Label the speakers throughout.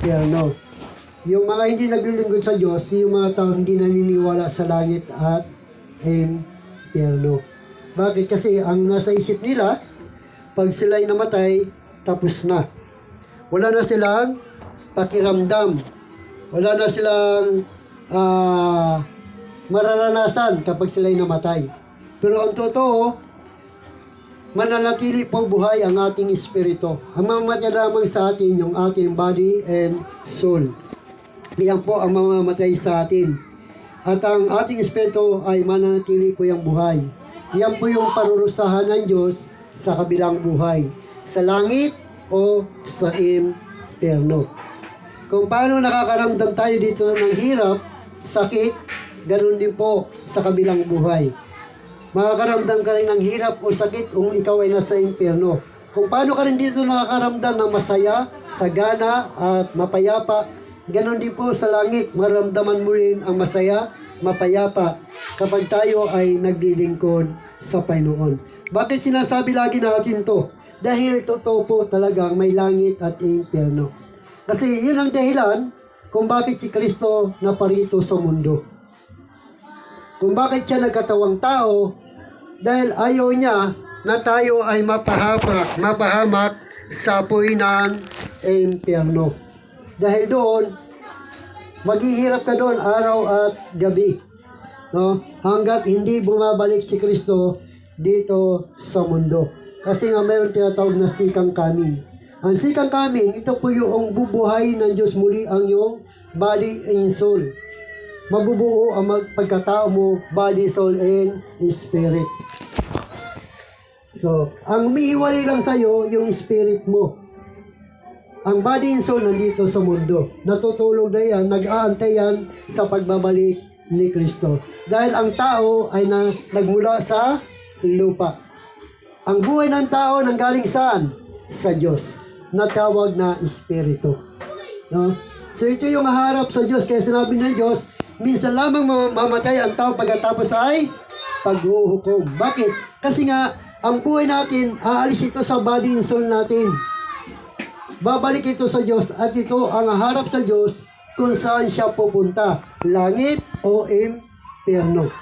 Speaker 1: impyerno. Yung mga hindi naglilingkod sa Diyos, yung mga tao hindi naniniwala sa langit at impyerno. Bakit? Kasi ang nasa isip nila, pag sila'y namatay, tapos na. Wala na silang pakiramdam. Wala na silang mararanasan kapag sila'y namatay. Pero ang totoo, mananatili po buhay ang ating espiritu. Ang mamamatay lamang sa atin yung ating body and soul. Yan po ang mamamatay sa atin. At ang ating espiritu ay mananatili po yung buhay. Yan po yung parurusahan ng Diyos sa kabilang buhay. Sa langit o sa impyerno. Kung paano nakakaramdam tayo dito ng hirap, sakit, ganun din po sa kabilang buhay. Makakaramdam ka rin ng hirap o sakit kung ikaw ay nasa impyerno. Kung paano ka rin dito nakakaramdam ng masaya, sagana at mapayapa, ganon din po sa langit. Maramdaman mo rin ang masaya, mapayapa kapag tayo ay naglilingkod sa Panginoon. Bakit sinasabi lagi natin to? Dahil totoo po talagang may langit at impyerno. Kasi yun ang dahilan kung bakit si Kristo naparito sa mundo. Kung bakit siya nagkatawang tao, dahil ayaw niya na tayo ay mapahamak sa apoy ng impyerno. Dahil doon, maghihirap ka doon araw at gabi. No? Hanggat hindi bumabalik si Kristo dito sa mundo. Kasi nga mayroon tinatawag na second coming. Ang second coming, ito po yung bubuhay ng Diyos muli ang iyong body and soul. Mabubuo ang pagkatao mo, body, soul, and spirit. So, ang umiiwalay lang sa'yo, yung spirit mo. Ang body and soul nandito sa mundo. Natutulog na yan, nag-aantay yan sa pagbabalik ni Kristo. Dahil ang tao ay nagmula sa lupa. Ang buhay ng tao nanggaling saan? Sa Diyos. Natawag na espiritu. No? So, ito yung harap sa Diyos. Kaya sinabi ng Diyos, minsan lamang mamatay ang tao pagkatapos ay paghuhukom. Bakit? Kasi nga, ang buhay natin, aalis ito sa body and soul natin. Babalik ito sa Diyos at ito ang harap sa Diyos kung saan siya pupunta. Langit o impyerno.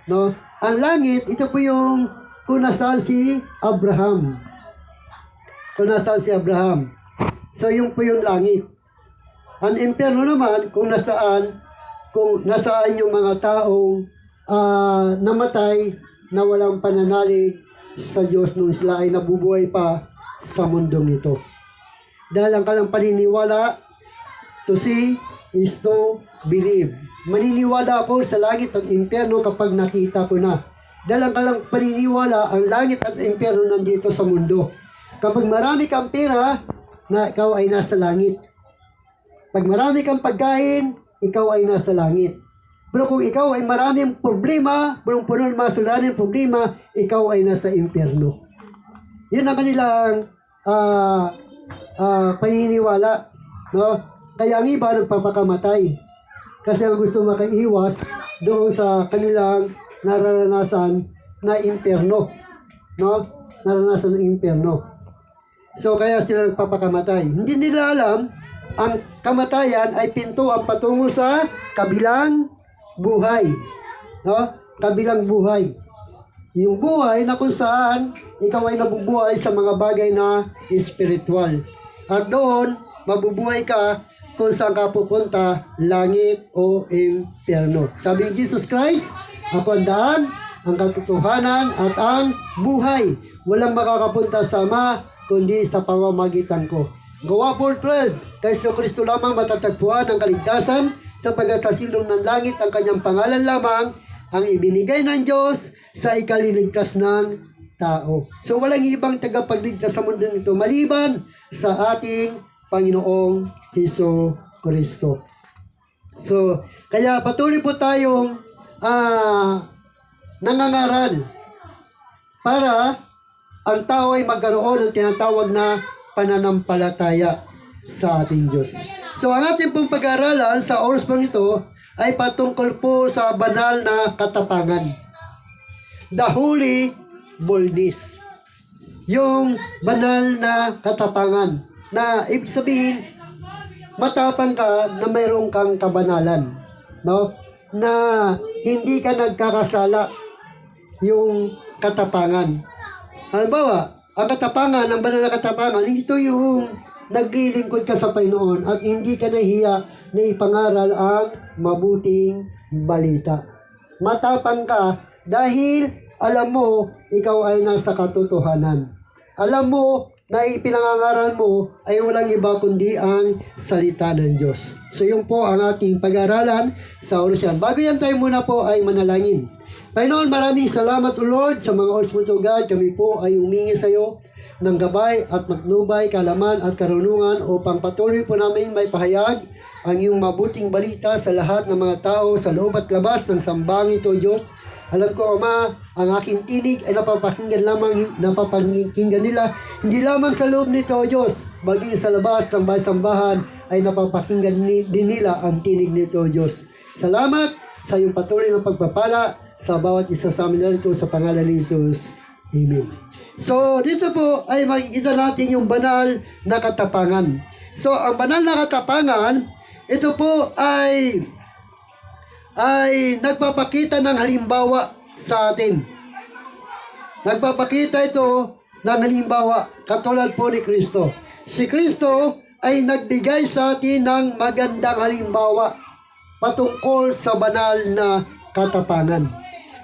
Speaker 1: No? Ang langit, ito po yung kung nasaan si Abraham. Kung nasaan si Abraham. So, yung po yung langit. Ang impyerno naman, kung nasaan yung mga taong namatay na walang pananalig sa Diyos nung sila ay nabubuhay pa sa mundong ito. Dahil ang kalang paniniwala, to see is to believe. Maniniwala ako sa langit at impyerno kapag nakita ko na. Dahil ang kalang paniniwala, ang langit at impyerno nandito sa mundo. Kapag marami kang pera, na ikaw ay nasa langit. Pag marami kang pagkain, ikaw ay nasa langit. Pero kung ikaw ay maraming problema, punong-puno ng mga suliraning problema, ikaw ay nasa impyerno. Yun ang kanilang paniniwala. No? Kaya ang iba nagpapakamatay. Kasi ang gusto makaiwas doon sa kanilang nararanasan na impyerno. No? Naranasan ng impyerno. So kaya sila nagpapakamatay. Hindi nila alam, ang kamatayan ay pinto ang patungo sa kabilang buhay. No? Kabilang buhay. Yung buhay na kung saan ikaw ay nabubuhay sa mga bagay na espiritual. At doon, mabubuhay ka kung saan ka pupunta, langit o impyerno. Sabi ni Jesus Christ, ako ang daan, ang katotohanan at ang buhay. Walang makakapunta sa Ama, kundi sa pamamagitan ko. Gawa 4:12, kay Kristo lamang matatagpuan ang kaligtasan sapagkat sa silong ng langit ang kanyang pangalan lamang ang ibinigay ng Diyos sa ikaliligtas ng tao. So walang ibang tagapagligtas sa mundo nito maliban sa ating Panginoong Hesus Kristo. So, kaya patuloy po tayong nangangaral para ang tao ay magkaroon ng tinatawag na pananampalataya sa ating Diyos. So, ang ating pong pag-aaralan sa oras pong ito ay patungkol po sa banal na katapangan. The Holy Boldness. Yung banal na katapangan. Na ibig sabihin, matapang ka na mayroon kang kabanalan, no? Na hindi ka nagkakasala, yung katapangan. Halimbawa, ang katapangan, ang banal na katapangan, ito yung naglilingkod ka sa Panginoon at hindi ka nahiya na ipangaral ang mabuting balita. Matapang ka dahil alam mo, ikaw ay nasa katotohanan. Alam mo na ipinangangaral mo ay walang iba kundi ang salita ng Diyos. So yun po ang ating pag-aaralan sa orasyon. Bago yan tayo muna po ay manalangin. Panginoon, maraming salamat o Lord sa mga oras mo to God. Kami po ay humingi sa iyo ng gabay at matnubay, kalaman at karunungan upang patuloy po namin may pahayag ang iyong mabuting balita sa lahat ng mga tao sa loob at labas ng sambang ito, Diyos. Alam ko, Ama, ang aking tinig ay napapakinggan nila, hindi lamang sa loob nito, Diyos, baging sa labas ng sambahan ay napapakinggan din nila ang tinig nito, Diyos. Salamat sa iyong patuloy na pagpapala sa bawat isa sa amin narito sa pangalan ni Jesus. Amen. So, dito po ay makikita natin yung banal na katapangan. So, ang banal na katapangan, ito po ay nagpapakita ng halimbawa sa atin. Nagpapakita ito ng halimbawa, katulad po ni Kristo. Si Kristo ay nagbigay sa atin ng magandang halimbawa patungkol sa banal na katapangan.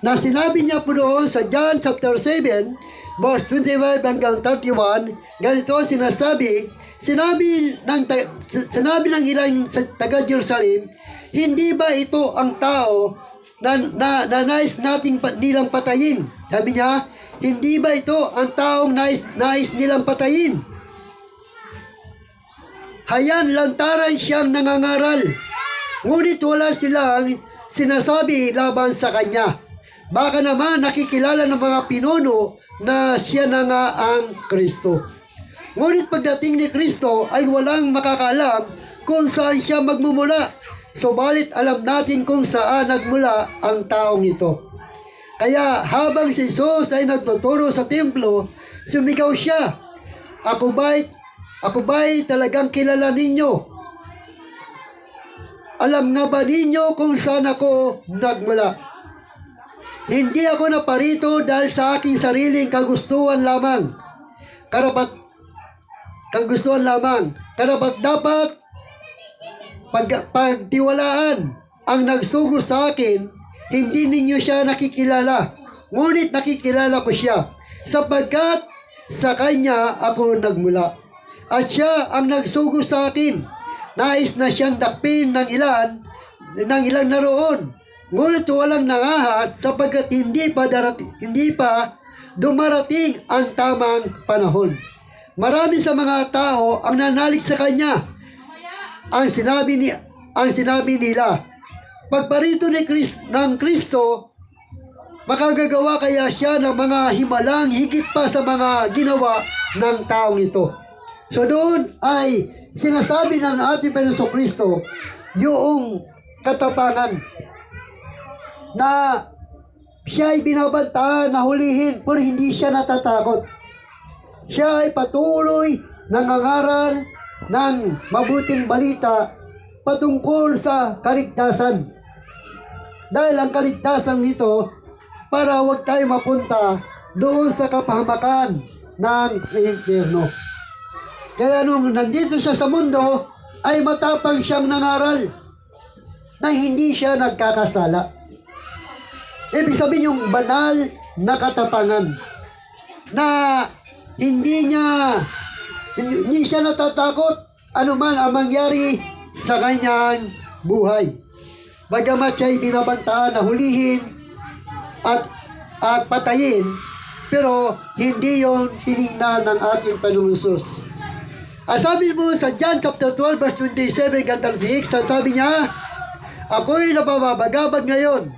Speaker 1: Na sinabi niya po doon sa John chapter 7, verse 25 hanggang 31, ganito sinabi ng ilang sa taga Jerusalem, hindi ba ito ang tao na nais nating nilang patayin? Sabi niya, hindi ba ito ang taong nais nilang patayin? Hayan lantaran siyang nangangaral, ngunit wala silang sinasabi laban sa kanya. Baka naman nakikilala ng mga pinuno na siya na nga ang Kristo. Ngunit pagdating ni Kristo ay walang makakaalam kung saan siya magmumula. Subalit alam natin kung saan nagmula ang taong ito. Kaya habang si Jesus ay nagtuturo sa templo, sumigaw siya, Ako ba'y talagang kilala ninyo? Alam nga ba ninyo kung saan ako nagmula? Hindi ako naparito dahil sa aking sariling kagustuhan lamang. Karapat dapat pagtiwalaan ang nagsugo sa akin, hindi ninyo siya nakikilala. Ngunit nakikilala ko siya, sapagkat sa kanya ako nagmula. At siya ang nagsugo sa akin. Nais na siyang dakpin ng ilang naroon. Ngunit walang nangahas sapagkat hindi pa dumarating ang tamang panahon. Marami sa mga tao ang nanalig sa kanya. Ang sinabi nila, pagparito ng Kristo, makagagawa kaya siya ng mga himalang higit pa sa mga ginawa ng taong ito. So doon ay sinasabi ng ating Panginoong Kristo yung katapangan na siya ay binabantaan na hulihin pero hindi siya natatakot. Siya ay patuloy nangangaral ng mabuting balita patungkol sa kaligtasan. Dahil ang kaligtasan nito para huwag tayo mapunta doon sa kapahamakan ng impyerno. Kaya nung nandito siya sa mundo, ay matapang siyang nangaral na hindi siya nagkakasala. Ibig sabihin yung banal na katapangan na hindi siya natatakot anuman ang mangyari sa kanyang buhay. Bagamat siya'y binabantaan na hulihin at patayin, pero hindi yon tinignan ng ating Panginoong Hesus. Ang sabi mo sa John chapter 12 verse 27 hanggang 36, sabi niya, ako'y napababagabag ngayon.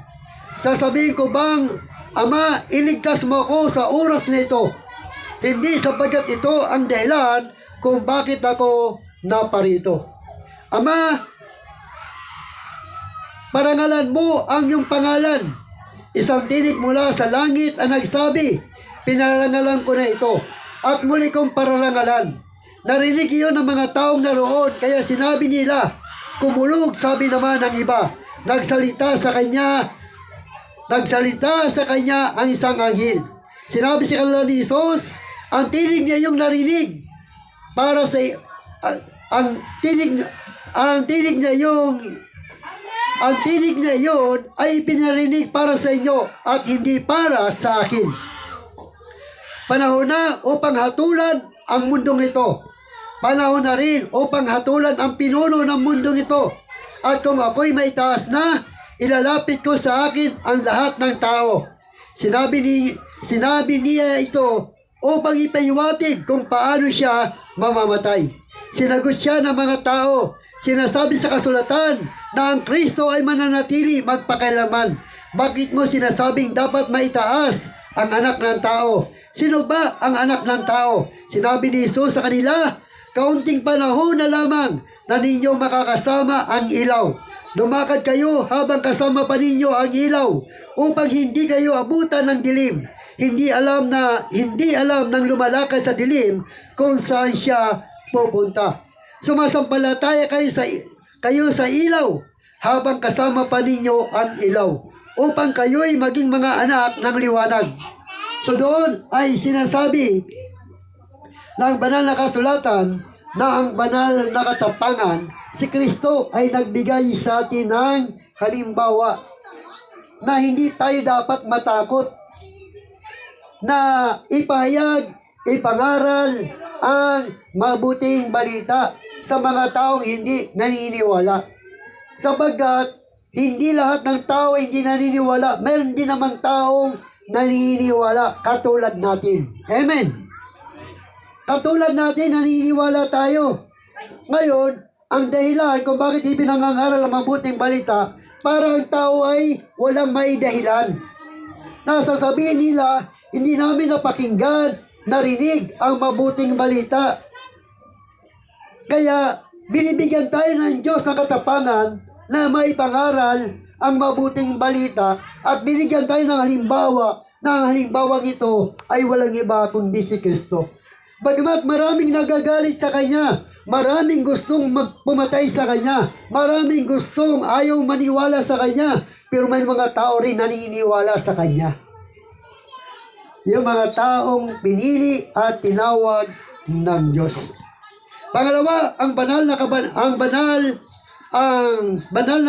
Speaker 1: Sasabihin ko bang, Ama, iligtas mo ako sa oras na ito. Hindi sapagkat ito ang dahilan kung bakit ako naparito. Ama, parangalan mo ang iyong pangalan. Isang tinig mula sa langit ang nagsabi, pinarangalan ko na ito at muli kong pararangalan. Narinig iyon ng mga taong naroon, kaya sinabi nila, kumulog, sabi naman ng iba. Nagsalita sa kanya ang isang anghel. Sinabi sa kanila ni Jesus, ang tinig niya yung narinig para sa ang tinig niya yon ay pinarinig para sa inyo at hindi para sa akin. Panahon na upang hatulan ang mundong ito. Panahon na rin upang hatulan ang pinuno ng mundong ito. At kung ako'y may taas na, ilalapit ko sa akin ang lahat ng tao. Sinabi niya ito upang ipaiwatig kung paano siya mamamatay. Sinagot siya ng mga tao. Sinasabi sa kasulatan na ang Kristo ay mananatili magpakailanman. Bakit mo sinasabing dapat maitaas ang anak ng tao? Sino ba ang anak ng tao? Sinabi ni Jesus sa kanila, kaunting panahon na lamang na ninyo makakasama ang ilaw. Lumakad kayo habang kasama pa ninyo ang ilaw upang hindi kayo abutan ng dilim. Hindi alam ng lumalakad sa dilim kung saan siya pupunta. Sumasampalataya kayo sa ilaw habang kasama pa ninyo ang ilaw upang kayo'y maging mga anak ng liwanag. So doon ay sinasabi ng banal na kasulatan na ang banal na katapangan, si Kristo ay nagbigay sa atin ng halimbawa na hindi tayo dapat matakot na ipahayag, ipangaral ang mabuting balita sa mga taong hindi naniniwala. Sapagkat hindi lahat ng tao hindi naniniwala. Meron din namang taong naniniwala katulad natin. Amen. Katulad natin, naniniwala tayo. Ngayon, ang dahilan kung bakit ipinangangaral ang mabuting balita, para ang tao ay walang may dahilan. Nasasabihin nila, hindi namin napakinggan, narinig ang mabuting balita. Kaya, binibigyan tayo ng Diyos ng katapangan na may pangaral ang mabuting balita at binigyan tayo ng halimbawa na ang halimbawang ito ay walang iba kundi si Kristo. Bagamat maraming nagagalit sa Kanya, maraming gustong magpumatay sa Kanya, maraming gustong ayaw maniwala sa Kanya, pero may mga tao rin naniniwala sa Kanya. Yung mga taong pinili at tinawag ng Diyos. Pangalawa, ang banal na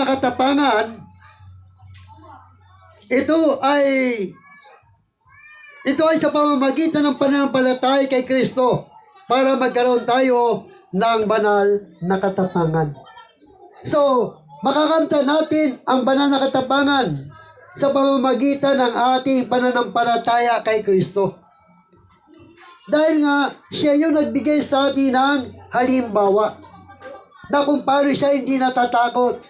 Speaker 1: katapangan, ito ay sa pamamagitan ng pananampalataya kay Kristo para magkaroon tayo ng banal na katapangan. So, makakanta natin ang banal na katapangan sa pamamagitan ng ating pananampalataya kay Kristo. Dahil nga, siya yung nagbigay sa atin ng halimbawa na kung paano siya hindi natatakot.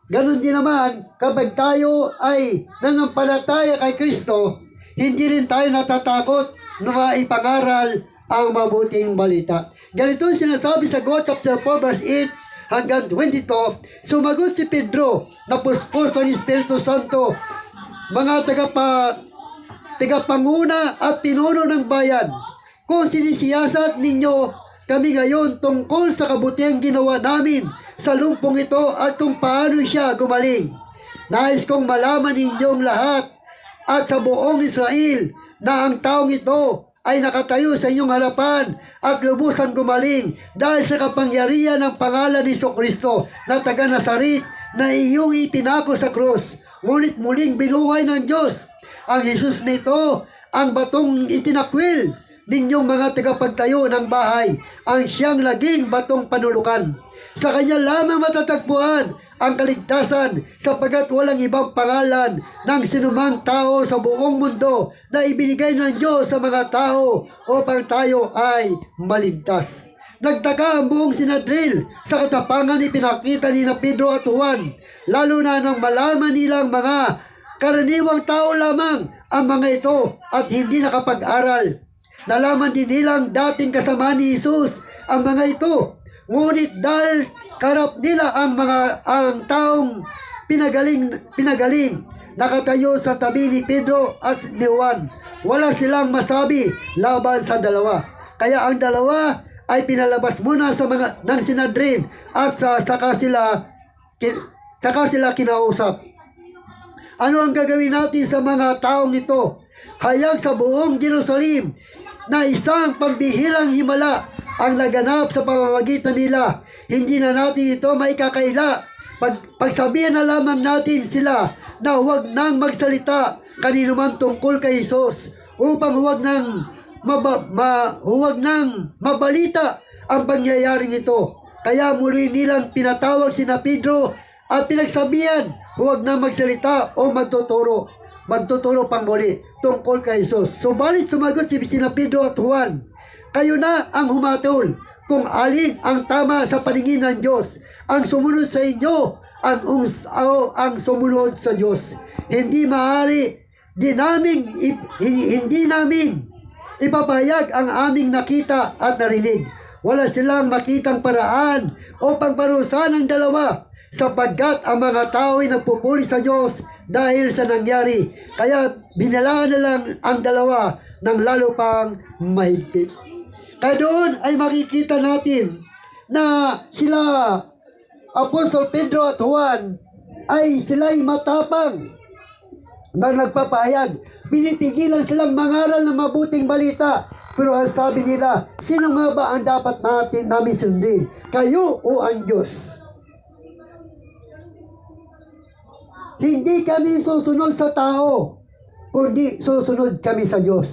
Speaker 1: Ganon din naman, kapag tayo ay nanampalataya kay Kristo, hindi rin tayo natatakot na maipangaral ang mabuting balita. Ganito sinasabi sa chapter 4 verse 8 hanggang 22, sumagot si Pedro na puspos ng Espiritu Santo, mga tagapanguna at pinuno ng bayan, kung sinisiyasat ninyo kami ngayon tungkol sa kabutiang ginawa namin sa lumpong ito at kung paano siya gumaling. Nais kong malaman ninyong lahat at sa buong Israel na ang taong ito ay nakatayo sa inyong harapan at lubusan gumaling dahil sa kapangyarihan ng pangalan ni Jesucristo na taga Nazaret na iyong itinako sa krus. Ngunit muling binuhay ng Diyos ang Jesus nito, ang batong itinakwil ninyong mga tagapagtayo ng bahay, ang siyang naging batong panulukan. Sa kanya lamang matatagpuan ang kaligtasan sapagkat walang ibang pangalan ng sinumang tao sa buong mundo na ibinigay ng Diyos sa mga tao upang tayo ay maligtas. Nagtaka ang buong Sinedrin sa katapangan ipinakita ni Pedro at Juan, lalo na nang malaman nilang mga karaniwang tao lamang ang mga ito at hindi nakapag-aral. Nalaman din nilang dating kasama ni Jesus ang mga ito. Ngunit dahil karap nila ang taong pinagaling, nakatayo sa tabi ni Pedro at ni Juan. Wala silang masabi laban sa dalawa. Kaya ang dalawa ay pinalabas muna sa mga ng Sinadrin at saka sila kinausap. Ano ang gagawin natin sa mga taong ito? Hayag sa buong Jerusalem na isang pambihirang himala ang naganap sa pamamagitan nila. Hindi na natin ito maikakaila. Pagsabihan na lamang natin sila na huwag nang magsalita kanino man tungkol kay Jesus upang huwag nang mabalita ang pangyayaring ito. Kaya muli nilang pinatawag sina Pedro at pinagsabihan, huwag nang magsalita o magtuturo pang muli tungkol kay Jesus. Subalit sumagot si sina Pedro at Juan, kayo na ang humatol kung alin ang tama sa paningin ng Diyos, ang sumunod sa inyo, ang sumunod sa Diyos. Hindi namin ipapahayag ang aming nakita at narinig. Wala silang makitang paraan o pangparusahan ng dalawa, sapagkat ang mga tao ay nagpupuri sa Diyos dahil sa nangyari. Kaya binalaan na lang ang dalawa ng lalo pang mahigpit. Kaya doon ay makikita natin na sila, Apostol Pedro at Juan, ay sila'y matapang na nagpapahayag. Pinipigilan silang mangaral ng mabuting balita. Pero ang sabi nila, sino nga ba ang dapat namin sundin? Kayo o ang Diyos? Hindi kami susunod sa tao, kundi susunod kami sa Diyos.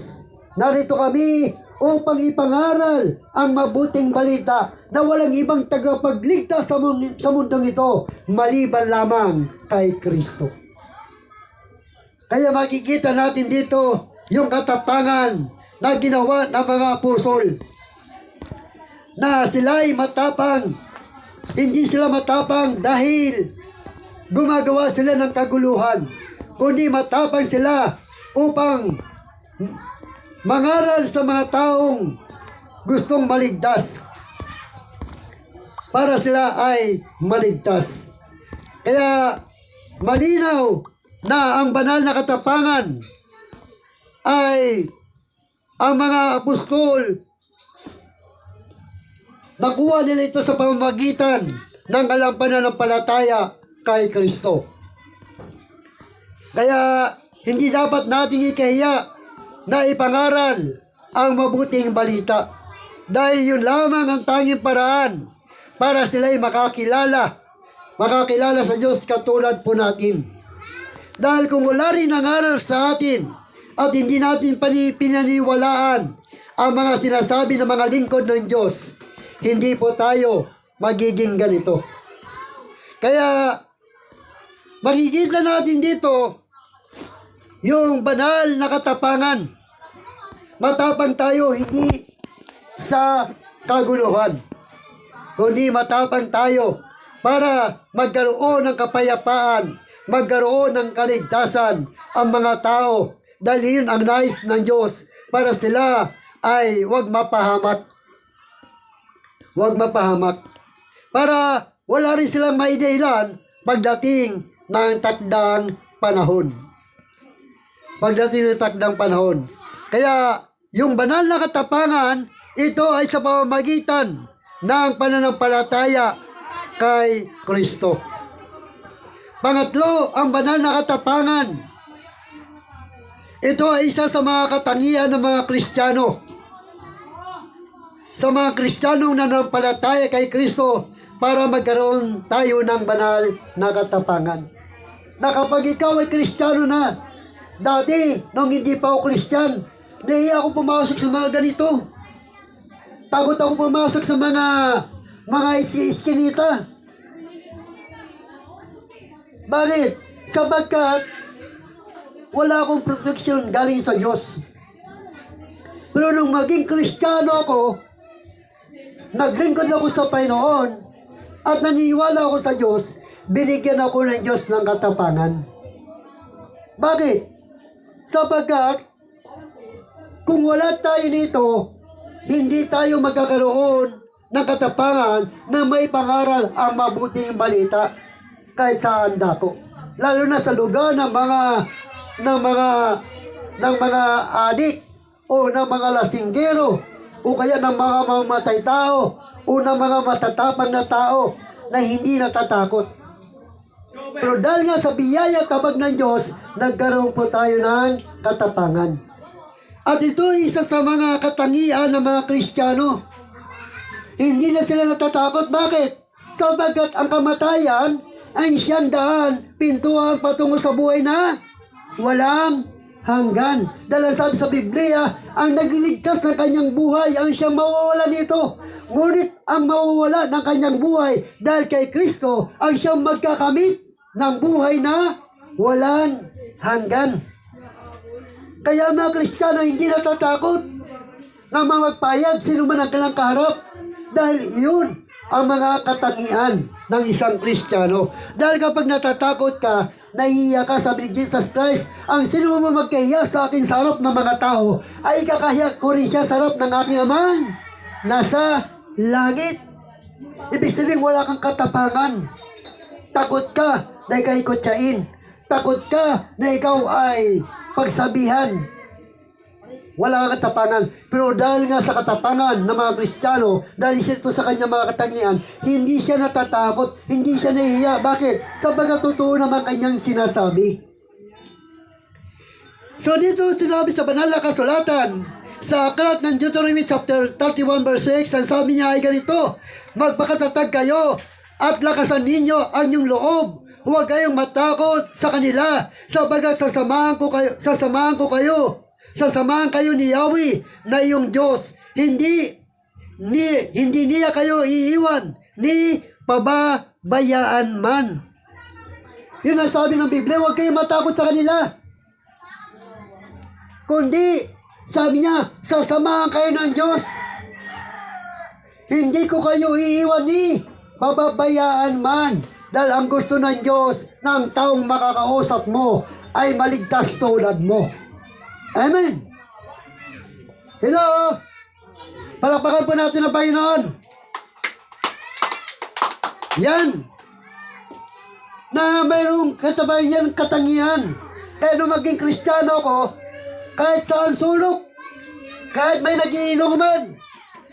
Speaker 1: Narito kami upang ipangaral ang mabuting balita na walang ibang tagapagligtas sa mundong ito maliban lamang kay Kristo. Kaya makikita natin dito yung katapangan na ginawa ng mga apostol, na sila'y matapang. Hindi sila matapang dahil gumagawa sila ng kaguluhan, kundi matapang sila upang mangaral sa mga taong gustong maligtas, para sila ay maligtas. Kaya malinaw na ang banal na katapangan ay ang mga apostol, nakuha nila ito sa pamamagitan ng pananampalataya kay Kristo. Kaya hindi dapat nating ikahiya na ipangaral ang mabuting balita, dahil yun lamang ang tanging paraan para sila'y makakilala sa Diyos katulad po natin. Dahil kung wala rin nangaral sa atin at hindi natin pinaniwalaan ang mga sinasabi ng mga lingkod ng Diyos, hindi po tayo magiging ganito. Kaya makikita natin dito yung banal na katapangan. Matapang tayo hindi sa kaguluhan, kundi matapang tayo para magkaroon ng kapayapaan, magkaroon ng kaligtasan ang mga tao, dahil yun ang nais ng Diyos, para sila ay huwag mapahamak. Para wala rin silang maidahilan pagdating ng takdang panahon. Kaya yung banal na katapangan, ito ay sa pamamagitan ng pananampalataya kay Kristo. Pangatlo, ang banal na katapangan, ito ay isa sa mga katangian ng mga Kristiyano. Sa mga Kristiyanong nananampalataya kay Kristo, para magkaroon tayo ng banal na katapangan. Na kapag ikaw ay Kristiyano na, dati, nung hindi pa ako Kristiyan, nahiya ako pumasok sa mga ganito. Takot ako pumasok sa mga iskinita. Bakit? Sapagkat wala akong proteksyon galing sa Diyos. Pero nung maging Kristiyano ako, naglingkod ako sa Panginoon, at naniniwala ako sa Diyos, binigyan ako ng Diyos ng katapangan. Bakit? Sapagkat kung wala tayo nito, hindi tayo magkakaroon ng katapangan na may pangaral ang mabuting balita kahit saan dako. Lalo na sa lugar ng mga adik o ng mga lasinggero o kaya ng mga mamamatay tao o ng mga matatapang na tao na hindi natatakot. Pero dahil nga sa biyaya at tabag ng Diyos, nagkaroon po tayo ng katapangan. At ito ay isa sa mga katangian ng mga Kristiyano. Hindi na sila natatakot. Bakit? Sabagat ang kamatayan ay siyang daan, pintuan patungo sa buhay na walang hanggan. Dahil ang sabi sa Biblia, ang nagliligtas ng kanyang buhay ang siyang mawawala nito. Ngunit ang mawawala ng kanyang buhay dahil kay Kristo ang siyang magkakamit ng buhay na walang hanggan. Kaya mga Kristiyano hindi natatakot na magpayag sino man ang kanilang kaharap. Dahil yun ang mga katangian ng isang Kristiyano. Dahil kapag natatakot ka, nahihiya ka, sabi ni Jesus Christ, ang sino mo magkahiya sa akin sa harap ng mga tao, ay kakahiya ko rin siya sa harap ng aking amang nasa langit. Ibig sabihin wala kang katapangan. Takot ka na ikaw ay kutsain. Takot ka na ikaw ay pagsabihan. Wala kang katapangan. Pero dahil nga sa katapangan ng mga Kristiyano, dahil ito sa kanyang mga katangian, hindi siya natatakot, hindi siya nahihiya. Bakit? Sabagat totoo naman kanyang sinasabi. So dito sinabi sa banal na kasulatan, sa aklat ng Deuteronomy chapter 31 verse 6, ang sabi niya ay ganito, magpakatatag kayo at lakasan ninyo ang inyong loob. Huwag kayong matakot sa kanila, sabagat sasamahan ko kayo. Sasamahan kayo ni Yahweh na iyong Diyos. Hindi niya kayo iiwan, ni pababayaan man. Yun ang sabi ng Biblia, huwag kayong matakot sa kanila. Kundi, sabi niya, sasamahan kayo ng Diyos. Hindi ko kayo iiwan ni pababayaan man. Dahil ang gusto ng Diyos ng taong makakausap mo ay maligtas tulad mo. Amen. Hello. Palakpakan po natin ang Panginoon. Yan. Na mayroong katabayan katangian. Kaya nung maging Kristiyano ko, kahit saan sulok, kahit may nagiinuman,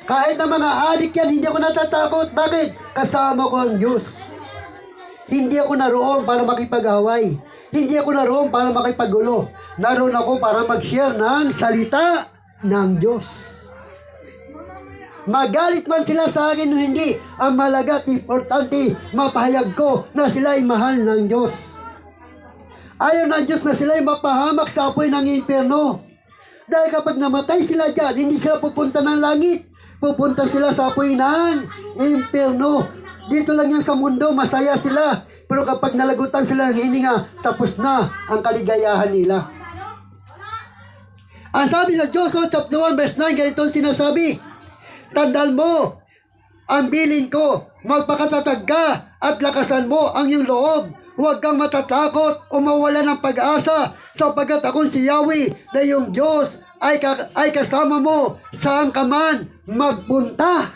Speaker 1: kahit na mga adik yan, hindi ako natatakot. Bakit? Kasama ko ang Diyos. Hindi ako naroon para makipag-away. Hindi ako naroon para makipaggulo. Naroon ako para mag-share ng salita ng Diyos. Magalit man sila sa akin o hindi, ang malaga at importante, mapahayag ko na sila ay mahal ng Diyos. Ayaw ng Diyos na sila ay mapahamak sa apoy ng impyerno. Dahil kapag namatay sila dyan, hindi sila pupunta ng langit. Pupunta sila sa apoy ng impyerno. Dito lang yan sa mundo, masaya sila. Pero kapag nalagutan sila ng hininga, tapos na ang kaligayahan nila. Ang sabi sa Joshua chapter 1 verse 9, ganito sinasabi, tandaan mo ang bilin ko, magpakatatag ka at lakasan mo ang iyong loob. Huwag kang matatakot o mawala ng pag-asa, sapagkat ako si Yahweh na iyong Diyos ay kasama mo saan ka man magpunta.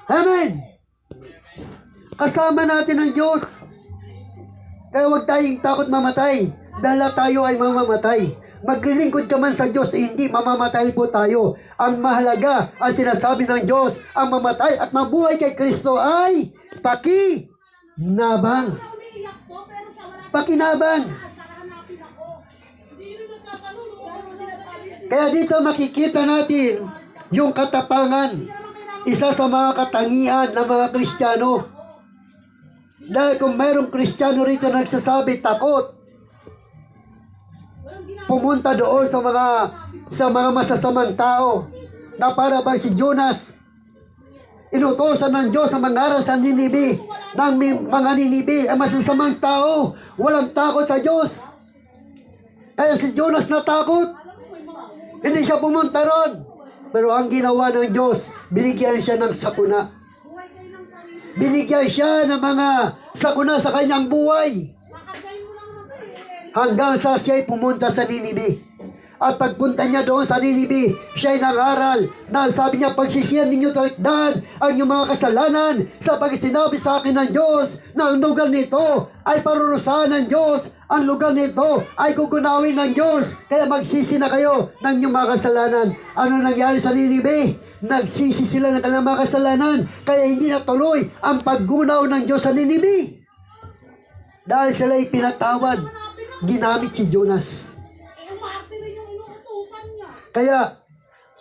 Speaker 1: Amen. Kasama natin ang Diyos. Kaya huwag tayong takot mamatay. Dahil tayo ay mamamatay. Maglilingkod ka man sa Diyos, hindi mamamatay po tayo. Ang mahalaga, ang sinasabi ng Diyos, ang mamatay at mabuhay kay Kristo ay pakinabang. Pakinabang. Kaya dito makikita natin yung katapangan. Isa sa mga katangian ng mga Kristiyano. Dahil kung mayroong Kristiyano rito na nagsasabi takot, pumunta doon sa mga masasamang tao na para bang si Jonas. Inutosan ng Diyos na mangaral sa Ninibe, ng mga Ninibe, ang masasamang tao, walang takot sa Diyos. Kaya si Jonas natakot, hindi siya pumunta ron. Pero ang ginawa ng Diyos, binigyan siya ng sakuna. Binigyan siya ng mga sakuna sa kanyang buhay. Hanggang sa siya pumunta sa Ninibe. At pagpunta niya doon sa Ninibe, siya'y nangaral na sabi niya, pagsisiyan ninyo talikdan ang inyong mga kasalanan sapagkat sinabi sa akin ng Diyos na ang lugar nito ay parurusahan ng Diyos. Ang lugar nito ay gugunawin ng Diyos. Kaya magsisi na kayo ng inyong mga kasalanan. Ano nangyari sa Ninibe? Nagsisi sila ng kanilang mga kasalanan. Kaya hindi natuloy ang paggunaw ng Diyos sa Ninibe. Dahil sila'y pinatawad, ginamit si Jonas. Kaya,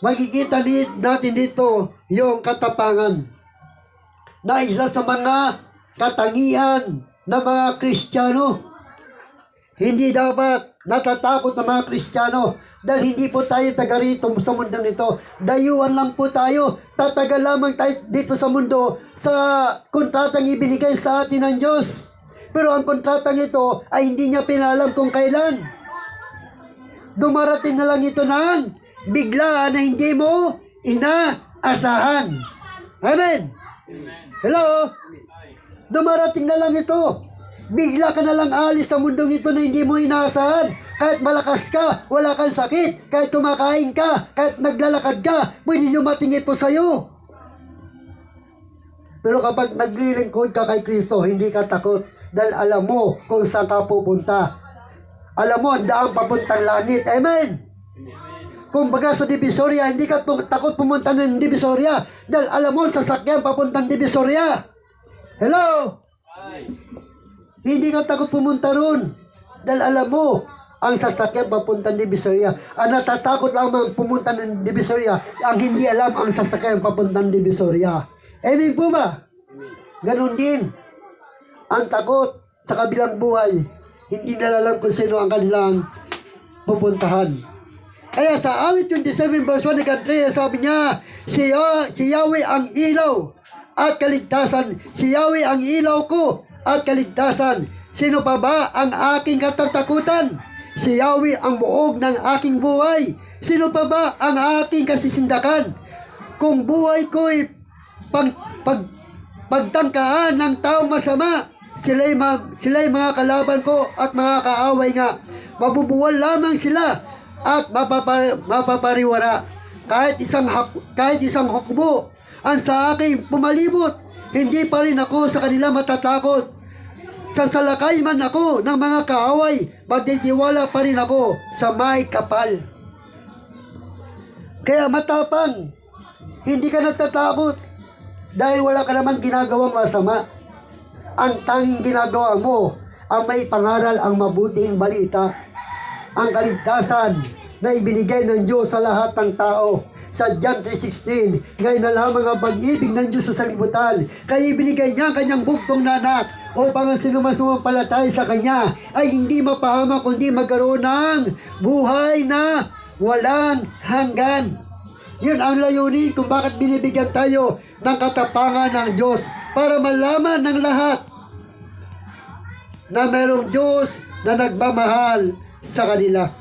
Speaker 1: makikita natin dito yung katapangan na isa sa mga katangian ng mga Kristiyano. Hindi dapat natatakot ng mga Kristiyano dahil hindi po tayo taga rito sa mundong ito. Dayuhan lang po tayo. Tatagal lamang tayo dito sa mundo sa kontratang ibinigay sa atin ng Diyos. Pero ang kontratang ito ay hindi niya pinalam kung kailan. Dumarating na lang ito ng bigla na hindi mo inaasahan. Amen? Hello? Dumarating na lang ito. Bigla ka na lang alis sa mundong ito na hindi mo inaasahan. Kahit malakas ka, wala kang sakit. Kahit kumakain ka, kahit naglalakad ka, pwede dumating ito sa'yo. Pero kapag naglilingkod ka kay Kristo, hindi ka takot. Dahil alam mo kung saan ka pupunta. Alam mo ang daang papuntang langit. Amen? Kung baga sa Divisoria, hindi ka takot pumunta ng Divisoria. Dahil alam mo, sasakyan papuntang Divisoria. Hello? Hindi ka takot pumunta ron. Dahil alam mo, ang sasakyan papuntang Divisoria. Ang natatakot lamang pumunta ng Divisoria, ang hindi alam ang sasakyan papuntang Divisoria. Amen po ba? Ganon din. Ang takot sa kabilang buhay, hindi nalalam kung sino ang kanilang pupuntahan. Kaya sa awit 27 verse 1 hanggang 3, sabi niya, si Yahweh ang ilaw at kaligtasan. Si Yahweh ang ilaw ko at kaligtasan. Sino pa ba ang aking katatakutan? Si Yahweh ang buog ng aking buhay. Sino pa ba ang aking kasisindakan? Kung buhay ko'y pagtangkaan ng taong masama, sila'y mga kalaban ko at mga kaaway nga. Mabubuwal lamang sila at mapapariwara. Kahit isang hukbo ang sa akin pumalibot, hindi pa rin ako sa kanila matatakot. Sasalakay man ako ng mga kaaway, magtitiwala pa rin ako sa may kapal. Kaya matapang, hindi ka natatakot dahil wala ka naman ginagawang masama. Ang tanging ginagawa mo ang may pangaral ang mabuting balita. Ang kaligtasan na ibinigay ng Diyos sa lahat ng tao. Sa John 3:16, ngayon na lamang ang pag-ibig ng Diyos sa sanlibutan. Kaya ibinigay niya ang kanyang bugtong na anak upang ang sinumampalatay sa kanya ay hindi mapahamak kundi magkaroon ng buhay na walang hanggan. Yun ang layunin kung bakit binibigyan tayo ng katapangan ng Diyos para malaman ng lahat na mayroong Diyos na nagmamahal sa kanila.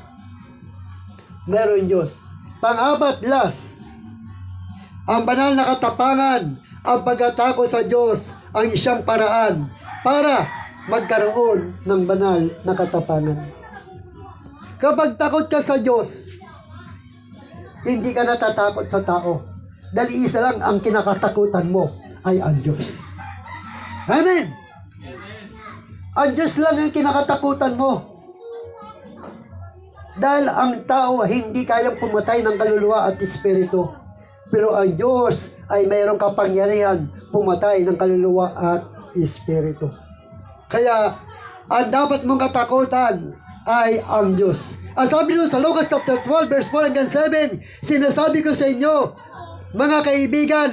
Speaker 1: Meron Diyos. Pang-apat, last. Ang banal na katapangan, ang pagkatakot sa Diyos, ang isang paraan para magkaroon ng banal na katapangan. Kapag takot ka sa Diyos, hindi ka natatakot sa tao. Dahil isa lang ang kinakatakutan mo ay ang Diyos. Amen! Ang Diyos lang ang kinakatakutan mo. Dahil ang tao hindi kayang pumatay ng kaluluwa at espiritu. Pero ang Diyos ay mayroong kapangyarihan pumatay ng kaluluwa at espiritu. Kaya, ang dapat mong katakutan ay ang Diyos. Ang sabi nyo sa Lucas chapter 12 verse 4 hanggang 7, sinasabi ko sa inyo, mga kaibigan,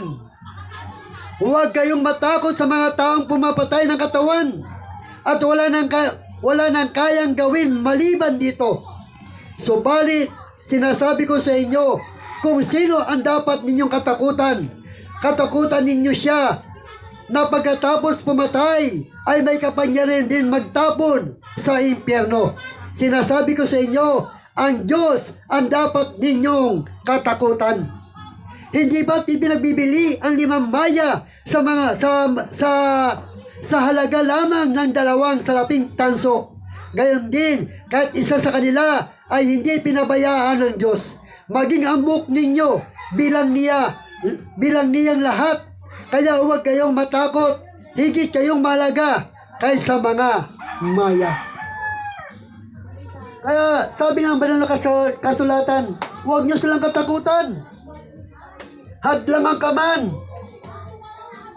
Speaker 1: huwag kayong matakot sa mga taong pumapatay ng katawan at wala nang kayang gawin maliban dito. Subalit, sinasabi ko sa inyo, kung sino ang dapat ninyong katakutan, katakutan ninyo siya na pagkatapos pumatay ay may kapangyarihan din magtapon sa impyerno. Sinasabi ko sa inyo, ang Diyos ang dapat ninyong katakutan. Hindi ba't ipinagbibili ang 5 maya sa halaga lamang ng 2 salaping tanso? Gayon din, kahit isa sa kanila ay hindi pinabayaan ng Diyos. Maging ang buhok ninyo bilang niyang lahat. Kaya huwag kayong matakot, higit kayong malaga kaysa mga maya. Kaya sabi ng banal na kasulatan, huwag nyo silang katakutan. Hadlangan ka man,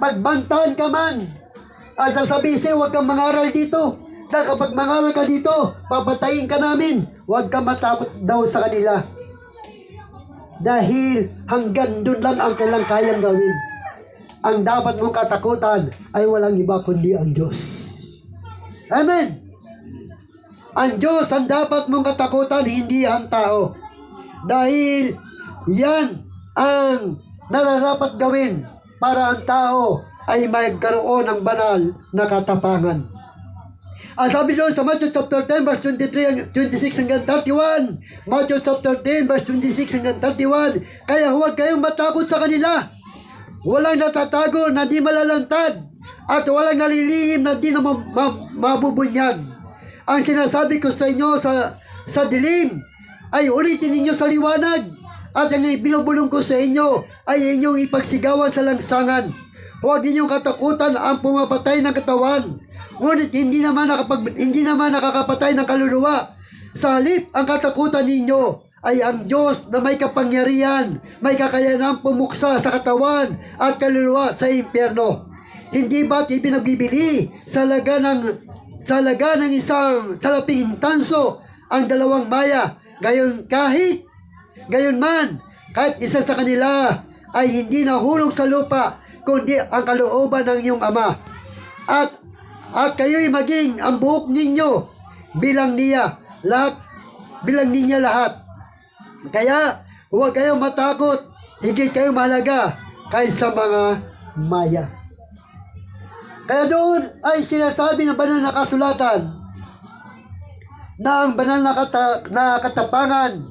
Speaker 1: pagbantaan ka man, at sasabihin sa'yo, huwag kang mangaral dito. Dahil kapag mangaral ka dito, papatayin ka namin. Huwag kang matakot daw sa kanila. Dahil hanggang dun lang ang kailang kayang gawin. Ang dapat mong katakutan ay walang iba kundi ang Diyos. Amen. Ang Diyos ang dapat mong katakutan, hindi ang tao. Dahil yan ang nararapat gawin para ang tao ay magkaroon ng banal na katapangan. Ang sabi doon sa Matthew chapter 10 verse 23, 26 hanggang 31. Matthew chapter 10 verse 26 hanggang 31. Kaya huwag kayong matakot sa kanila. Walang natatago na di malalantad at walang nalilihim na di na mabubunyag. Ang sinasabi ko sa inyo sa dilim ay ulitin ninyo sa liwanag, at ang binubulong ko sa inyo ay inyong ipagsigawan sa lansangan. Huwag ninyong katakutan ang pumapatay ng katawan, ngunit hindi naman nakakapatay ng kaluluwa. Sa halip, ang katakutan ninyo ay ang Diyos na may kapangyarihan, may kakayanang pumuksa sa katawan at kaluluwa sa impyerno. Hindi ba't ipinagbibili sa laga ng isang salaping tanso ang dalawang maya? Gayon man, kahit isa sa kanila ay hindi nahulog sa lupa, kundi ang kalooban ng iyong Ama. At kayo'y maging ang buhok ninyo bilang niya lahat. Kaya huwag kayong matakot, higit kayong mahalaga kaysa mga maya. Kaya doon ay sinasabi ng banal na kasulatan na ang banal na katapangan,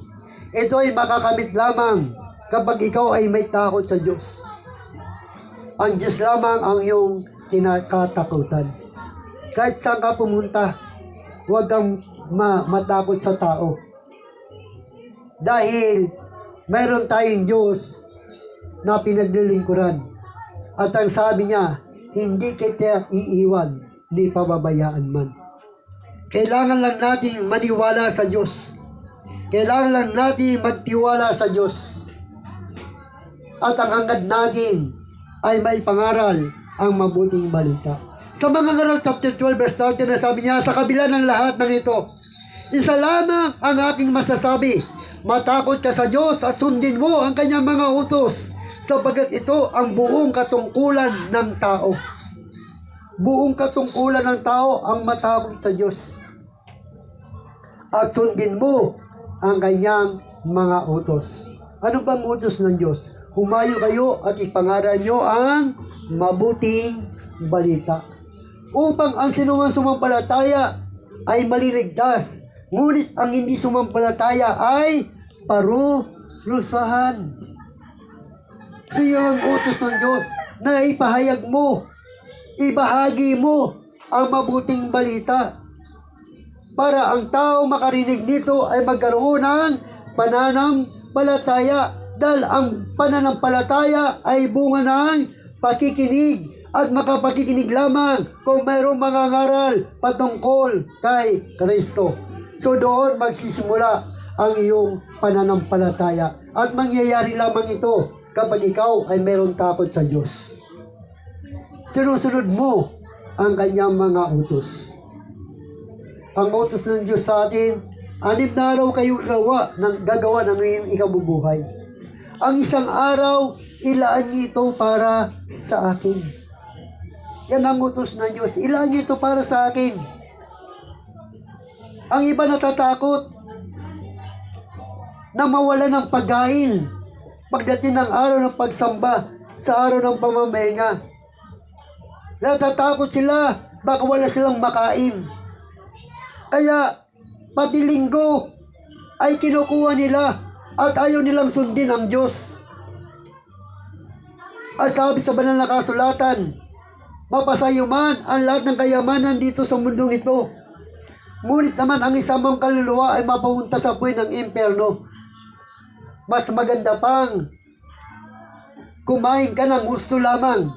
Speaker 1: ito ay makakamit lamang kapag ikaw ay may takot sa Diyos. Ang Diyos lamang ang iyong kinakatakutan. Kahit saan ka pumunta, huwag kang matakot sa tao. Dahil mayroon tayong Diyos na pinaglilingkuran. At ang sabi niya, hindi kita iiwan ni pababayaan man. Kailangan lang natin maniwala sa Diyos. Kailangan lang natin magtiwala sa Diyos. At ang hangad natin ay may pangaral ang mabuting balita. Sa mga ngaral chapter 12 verse 30 na sabi niya, sa kabila ng lahat ng ito, isa lamang ang aking masasabi, matakot ka sa Diyos at sundin mo ang kanyang mga utos, sapagat ito ang buong katungkulan ng tao. Buong katungkulan ng tao ang matakot sa Diyos. At sundin mo ang kanyang mga utos. Ano bang utos ng Diyos? Humayo kayo at ipangaral nyo ang mabuting balita, upang ang sinumang sumampalataya ay maliligtas, ngunit ang hindi sumampalataya ay parurusahan. So yun ang utos ng Diyos, na ipahayag mo, ibahagi mo ang mabuting balita, para ang tao makarinig nito ay magkaroon ng pananampalataya. Dahil ang pananampalataya ay bunga ng pakikinig, at makapakikinig lamang kung mayroong mga ngaral patungkol kay Kristo. So doon magsisimula ang iyong pananampalataya, at mangyayari lamang ito kapag ikaw ay mayroong takot sa Diyos. Sinusunod mo ang kanyang mga utos. Ang utos ng Diyos sa atin, 6 na araw kayo gagawa ng iyong ikabubuhay. Ang isang araw, ilaan niyo ito para sa akin. Yan ang utos ng Diyos. Ilaan niyo ito para sa akin. Ang iba natatakot na mawala ng pagkain pagdating ng araw ng pagsamba, sa araw ng pamamahinga. Natatakot sila, baka wala silang makain. Kaya, pati linggo ay kinukuha nila at ayaw nilang sundin ang Diyos. At sabi sa banal na kasulatan, mapasayo man ang lahat ng kayamanan dito sa mundong ito, Ngunit naman ang isang mong kaluluwa ay mapupunta sa buhay ng impyerno. Mas maganda pang kumain ka ng gusto lamang,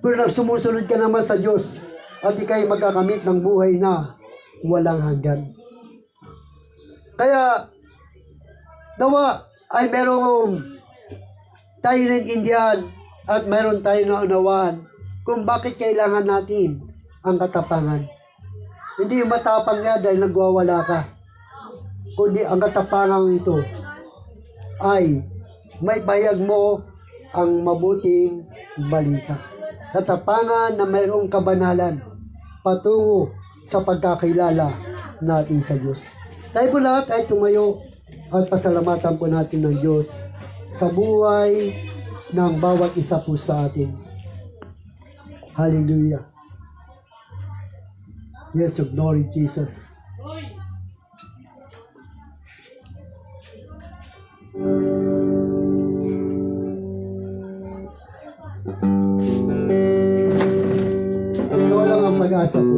Speaker 1: pero sumusunod ka naman sa Diyos at ikay magkakamit ng buhay na walang hanggan. Kaya, nawa ay merong tayo naiintindihan at meron tayo naunawaan kung bakit kailangan natin ang katapangan. Hindi yung matapang nga dahil nagwawala ka, kundi ang katapangan ito ay may bayag mo ang mabuting balita. Katapangan na mayroong kabanalan patungo sa pagkakilala natin sa Diyos. Tayo po lahat ay tumayo at pasalamatan po natin ng Diyos sa buhay ng bawat isa po sa atin. Hallelujah. Yes, of glory, Jesus. Ikaw lang ang pag-asa ko.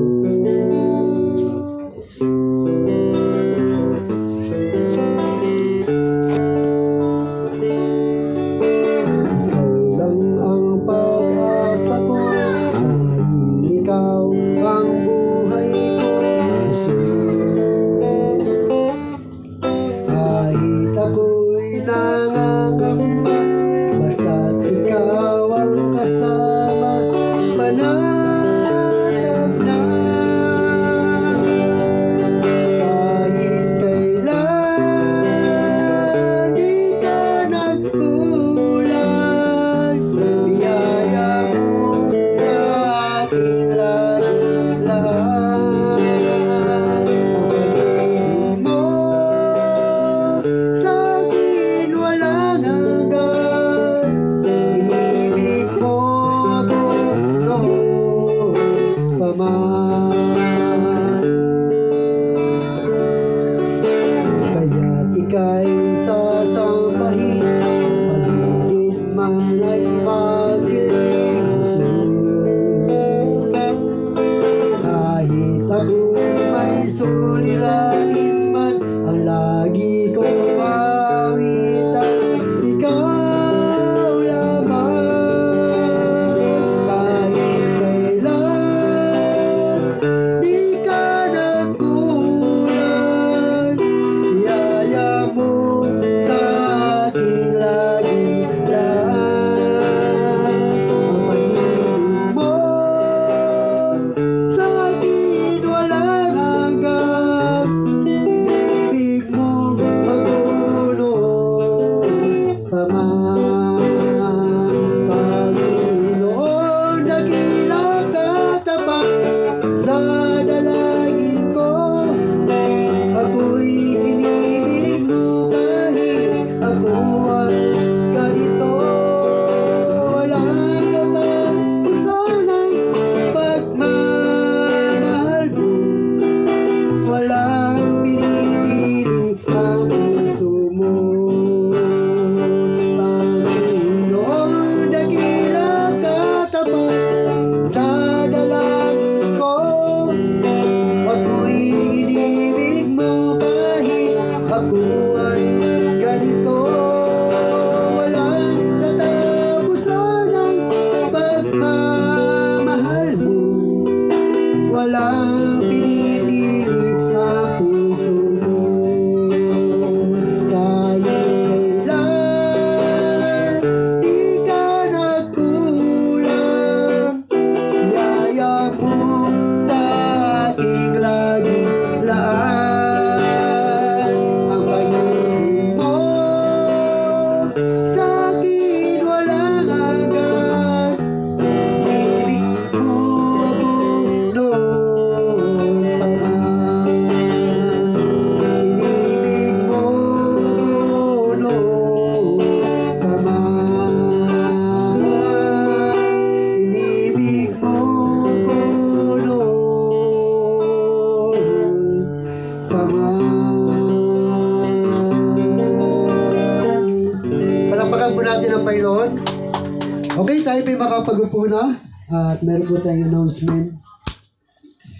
Speaker 1: Okay, tayo po makapag-upo na at meron po tayong announcement.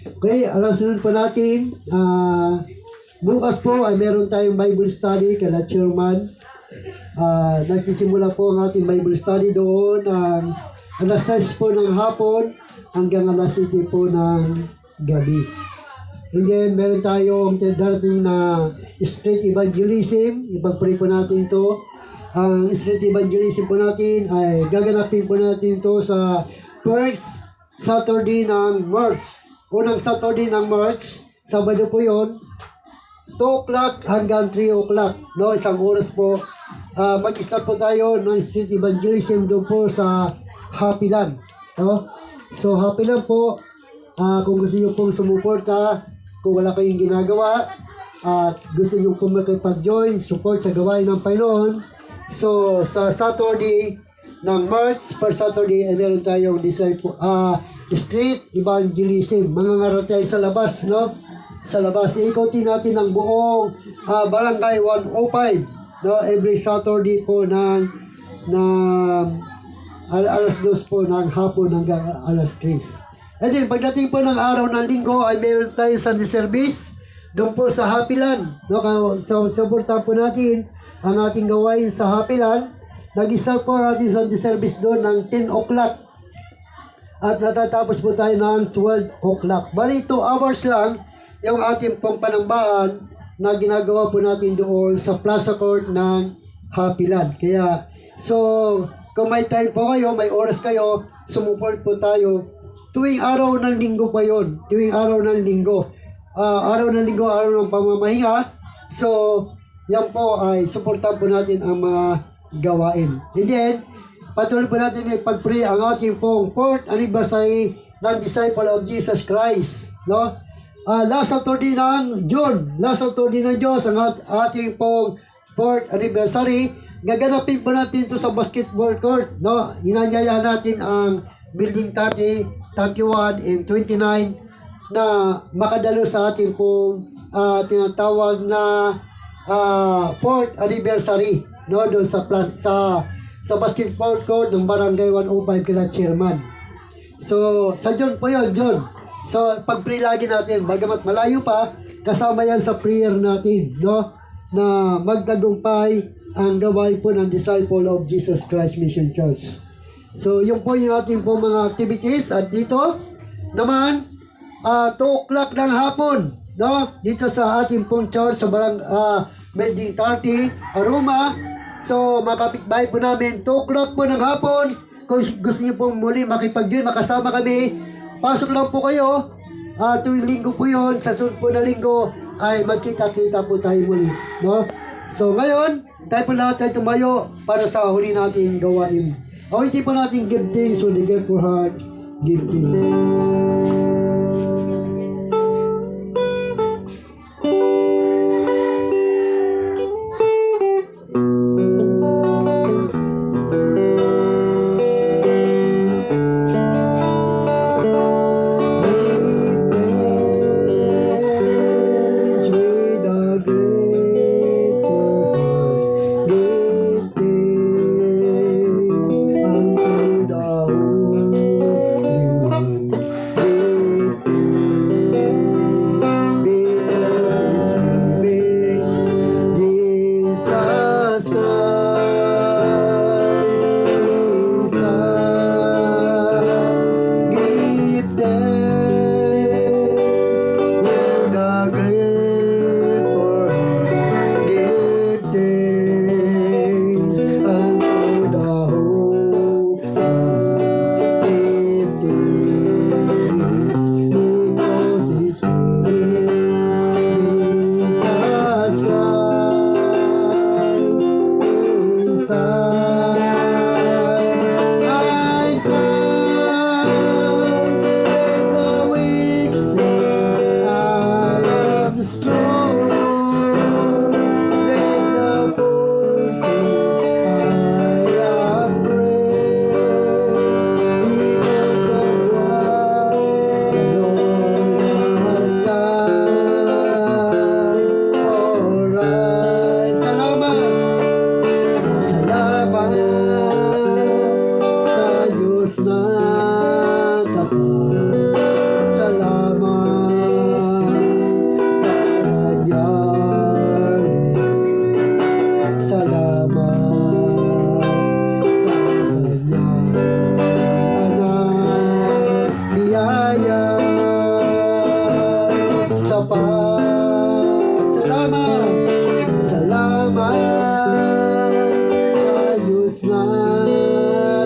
Speaker 1: Okay, sunod po natin, bukas po ay meron tayong Bible study kala Chairman. Nagsisimula po ang ating Bible study doon alas 6 po ng hapon hanggang alas 7 po ng gabi. And then, meron tayong darating na street evangelism. Ipag-pray po natin ito. Ang street evangelism po natin ay gaganapin po natin ito sa first Saturday ng March. Unang Saturday ng March, Sabado po yon, 2 o'clock hanggang 3 o'clock. No, isang oras po. Mag-start po tayo ng street evangelism doon po sa Happy Land. No? So, Happy Land po, kung gusto nyo pong sumuporta, kung wala kayong ginagawa, at gusto nyo pong makipag-join, support sa gawain ng Panginoon. So, sa Saturday ng March, per Saturday, ay meron tayong street evangelism. Mangangaral tayo sa labas, no? Sa labas, ikutin natin ang buong Barangay 105, no? Every Saturday po ng alas 2 po ng hapon hanggang alas 3. And then, pagdating po ng araw ng linggo, ay meron tayong Sunday service doon po sa Happy Land. No? So, supportan po natin ang ating gawain sa Happy Land. Nag-start po ang ating Sunday service doon ng 10 o'clock. At natatapos po tayo ng 12 o'clock. Bali 2 hours lang yung ating pong panambahan na ginagawa po natin doon sa Plaza Court ng Happy Land. Kaya, so, kung may time po kayo, may oras kayo, sumuport po tayo. Tuwing araw ng linggo pa yon. Tuwing araw ng linggo. Araw ng linggo, araw ng pamamahinga. So, yan po ay supportan po natin ang mga gawain. And then, patuloy po natin ipag-pray ang ating pong 4th anniversary ng Disciple of Jesus Christ. No? Last Saturday ng June. Last Saturday ng Diyos ang ating pong 4th anniversary. Gaganapin po natin ito sa basketball court. No? Inanyayahan natin ang Building 30, 31, and 29 na makadalo sa ating pong tinatawag na 4th anniversary, no, doon sa basketball court ng Barangay 105 kila Chairman. So, sa John po yun, John. So, pag-pray lagi natin, bagamat malayo pa, kasama yan sa prayer natin, no, na magtagumpay ang gawain po ng Disciple of Jesus Christ Mission Church. So, yung po yung ating po mga activities. At dito naman, 2 o'clock ng hapon, no? Dito sa ating pong church sa Building 30, Aroma. So, mga kapitbahay po namin, 2 o'clock po ng hapon. Kung gusto niyo pong muli makipag-join, makasama kami, pasok lang po kayo. Tuwing linggo po yun, sa sunod po na linggo, ay magkita-kita po tayo muli, no? So, ngayon, tayo po lahat ay tumayo para sa huli natin gawain. Awitin po natin give things for the grateful heart, give things. tapat. Salamat, salamat, ayos na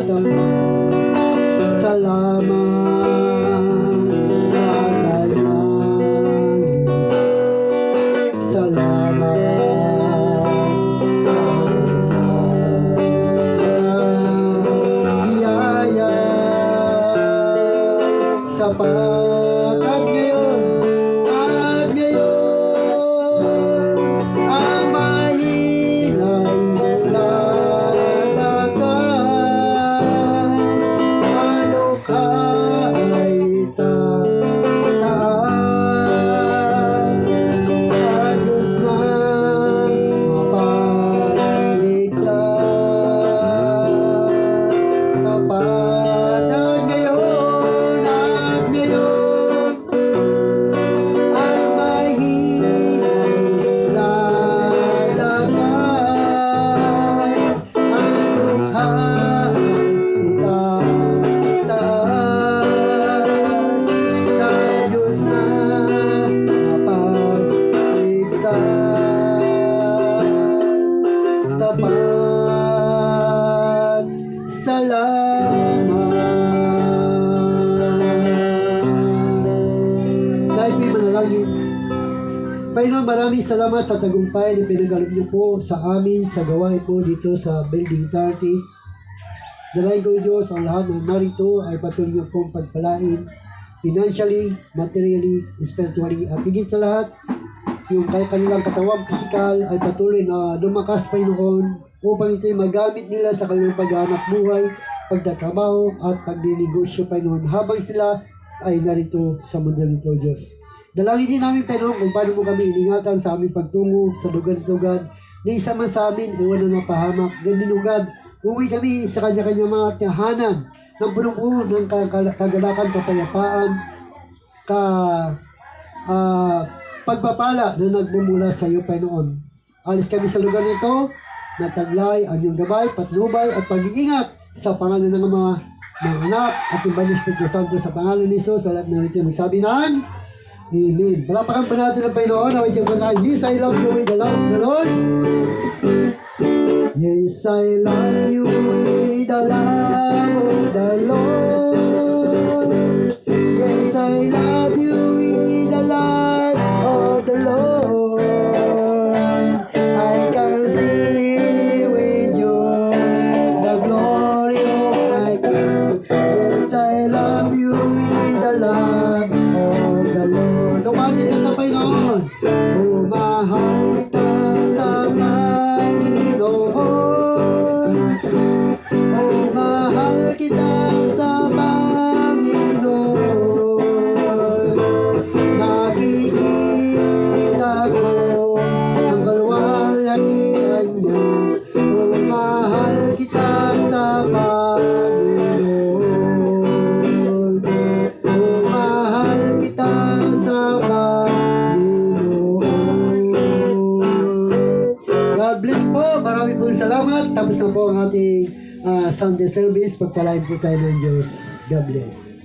Speaker 1: tapat. Salamat sa kanyang salamat sa kanyang biyaya. Sapat at ngayon ang mahinay lalakas. Ano ka ay taas sa Diyos na mapagligtas. Tapat at ngayon ang mahinay lalakas. Ang luha'y itataas sa Diyos na mapagligtas. Tapat, salamat. Tayo po'y manalangin. Panginoon, maraming salamat sa tagumpay na pinagkaloob niyo po sa amin sa gawain po dito sa Building 30. Dalayan ko, Diyos, ang lahat ng narito ay patuloy niyo pong pagpalain financially, materially, spiritually, at higit sa lahat, yung kanilang katawang pisikal ay patuloy na lumakas, Panginoon, upang ito'y magamit nila sa kanilang paghahanap buhay, pagtatrabaho at pagdinegosyo, Panginoon, habang sila ay narito sa mundo nito, Diyos. Dalangin din namin, Panginoon, kung paano mo kami iningatan sa aming pagtungo sa lugar-lugar, na isa man sa amin, iwan na napahamak, gandinugan, uwi kami sa kanya-kanya mga tahanan, ng punong-puno ng kagalakan, kapayapaan, pagpapala na nagbumula sa iyo, Panginoon. Alis kami sa lugar nito, nataglay ang iyong gabay, patnubay at pag-iingat sa pangalan ng mga anak at ng Banal Espiritu Santo sa pangalan ni Jesus. Sa lahat ng rito magsabi ng Amen. Palapakan pa natin ang Panginoon. Away dyan ko na, yes, I love you with the love of the Lord. Yes, I love you with the love of the Lord. Yes, I love you with the love of the Lord. I can see with you the glory of my King. Yes, I love you with the love of the Lord. Lumaki ka sa Panginoon. Umahal kita sa Panginoon. Umahal kita sa Panginoon. Nakikita ko ang kaluwalhatian niya. Umahal kita sa Panginoon. Umahal kita sa Panginoon. God bless po. Marami po salamat. Tapos na po ang ating Sunday service. Pagpalain po tayo ng Diyos. God bless.